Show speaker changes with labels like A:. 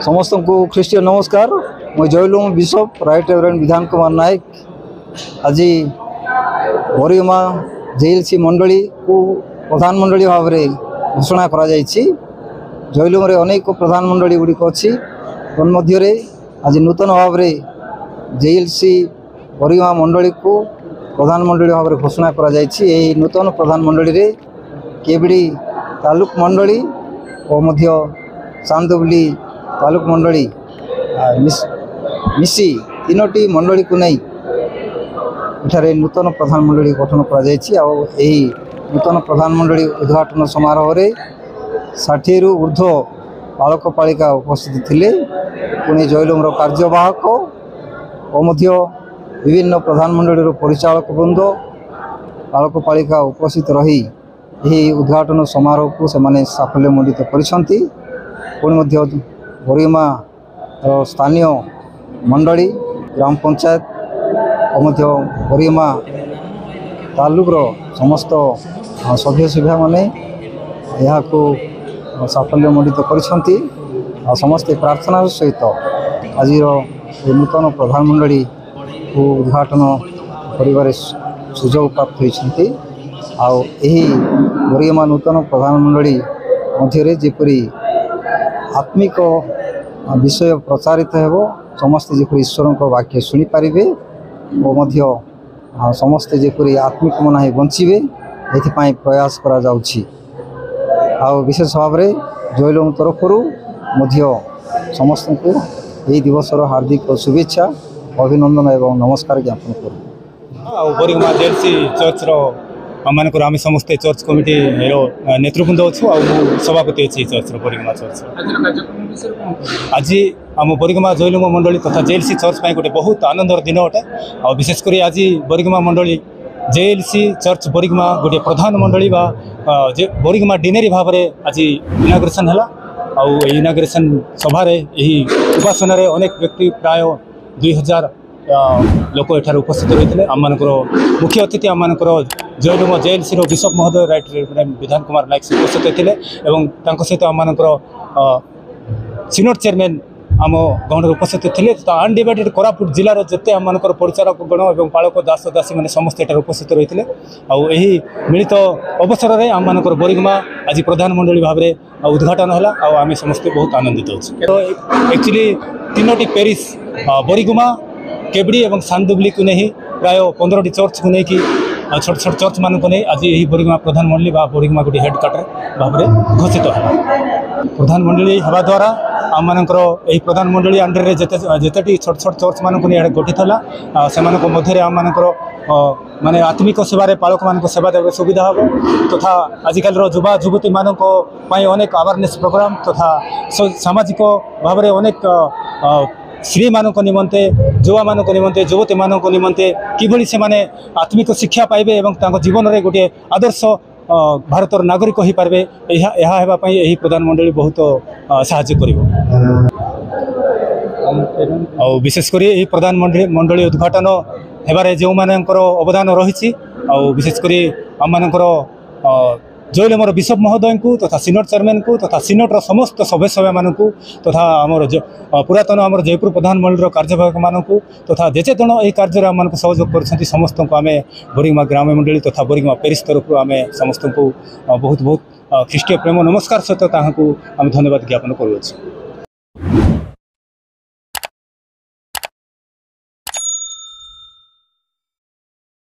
A: समस्त को ख्रीष्टीय नमस्कार। मैं जयलुम बिशप राइट रेवरेंड विधान कुमार नायक आज बरिगमा जेएलसी मंडली को प्रधान मंडली भाव में घोषणा करा जयलुम अनेक प्रधान मंडली गुड़िक अच्छी तन्मध्य आज नूतन भाव में जेएलसी बरिगमा मंडली को प्रधान मंडली भाव में घोषणा करा नूतन प्रधान मंडली केबिडी तालुक मंडली और चांदोबली तालुक मंडली मिसी तीनोटी मंडली को नहीं इठारे नूतन प्रधान मंडली गठन कर नूतन प्रधान मंडली उद्घाटन समारोह में 60 रु ऊर्ध्व बालक पालिका उपस्थित थिले। पुणी जयलुम कार्यवाहक और विभिन्न प्रधान मंडली परिचालक वृंद बालक पालिका उपस्थित रही यही उद्घाटन समारोह को से साफल्यमंडित करिसेंती। पुणी बरिगमा स्थानीय मंडली ग्राम पंचायत और बरिगमा तालुकर समस्त सभ्य सभ्या माने यहाँ को साफल्यमंडित करिसेंती। समस्ते प्रार्थना सहित आज नूतन प्रधान मंडली को उद्घाटन कर सुजोग प्राप्त होती। बरिगमा नूतन प्रधान मंडली मध्य जेपरी आत्मिक विषय प्रचारित हो समस्ते जेपरी ईश्वर को वाक्य शुणी पारे और समस्ते जेपरी आत्मिक मना बंचे ये प्रयास करा जाउछि। विशेष भाव में जयलुम तरफ समस्त को यही दिवसर हार्दिक शुभेच्छा अभिनंदन एवं नमस्कार ज्ञापन करूँ।
B: बरिगमा जेएलसी चर्च आम समस्ते चर्च कमिटी नेतृवृंद अच्छु सभापति अच्छी चर्च बरिगमा चर्च आज आम बरिगमा जयलुम मंडली तथा जेएलसी चर्च गोटे बहुत आनंदर दिन अटे। और विशेषकर आज बरिगमा मंडली जेएलसी चर्च बरिगमा गोटे प्रधान मंडली बरिगमा डिनेरी भाव में आज इनाग्रेसन है। इनाग्रेसन सभार उपासना अनेक व्यक्ति प्राय 2000 लोक एठार उपस्थित रही थे। आम मुख्य अतिथि आम जयलुम जेएलसी बिशप महोदय राइट रेवरेंड विधान कुमार नायक उपस्थित होते सहित आम सिनोड चेयरमैन आम गण उपस्थित थे। अनडिवाइडेड कोरापुट जिलार जिते आम परिचारक गण और पालक दास दासी मैंने समस्त एठार उपस्थित रही थे। मिलित अवसर में आम बरिगमा आज प्रधान मंडली भाव में उद्घाटन है। आम समस्ते बहुत आनंदित अच्छे। एक्चुअली तीनोटी पेरिश बरिगमा केबिडी और चांदोबली को नहीं प्राय 15टी चर्च को लेकिन छोट छोट चर्च मान को नहीं आज यही बरिगमा प्रधान मंडली बरिगमा गोटे हेडक्वार्टर भाव में घोषित है। प्रधान मंडली हवा द्वारा आम यही प्रधान मंडली अंडर में जिते छोट छोट चर्च मान को नहीं गठित है से मध्य आम माने आत्मिक सेवार पालक मान सेवा देवे सुविधा हम तथा आजिकल युवा युवती मान अनेक अवेयरनेस प्रोग्राम तथा सामाजिक भाव में अनेक श्री मान निमंते युवा मान निमंते युवती मान निमंते किभली से माने आत्मिक शिक्षा पाइबे और जीवन में गोटे आदर्श भारतर नागरिक हो पारे यही प्रधान मंडली बहुत साहाय्य करिवो। और विशेषकर यही प्रधान मंडली उद्घाटन हेबारे जो मानकर अवदान रही विशेषकर आम जयलुम बिशप महोदय को तथा सिनोड चेयरमैन को तथा सिनोड्र समस्त सभ्य सभ्या मानक तथा आमर पुरातन आमर जयपुर प्रधान मंडल कार्यवाहक मानक तथा जेचे जन यह कार्य आम सहयोग कर समस्त को आम बरिगमा ग्राम मंडली तथा बरिगमा पेरिश तरफ आम समस्त को बहुत बहुत ख्रीष्टीय प्रेम नमस्कार सहित आम धन्यवाद ज्ञापन करुच्छे।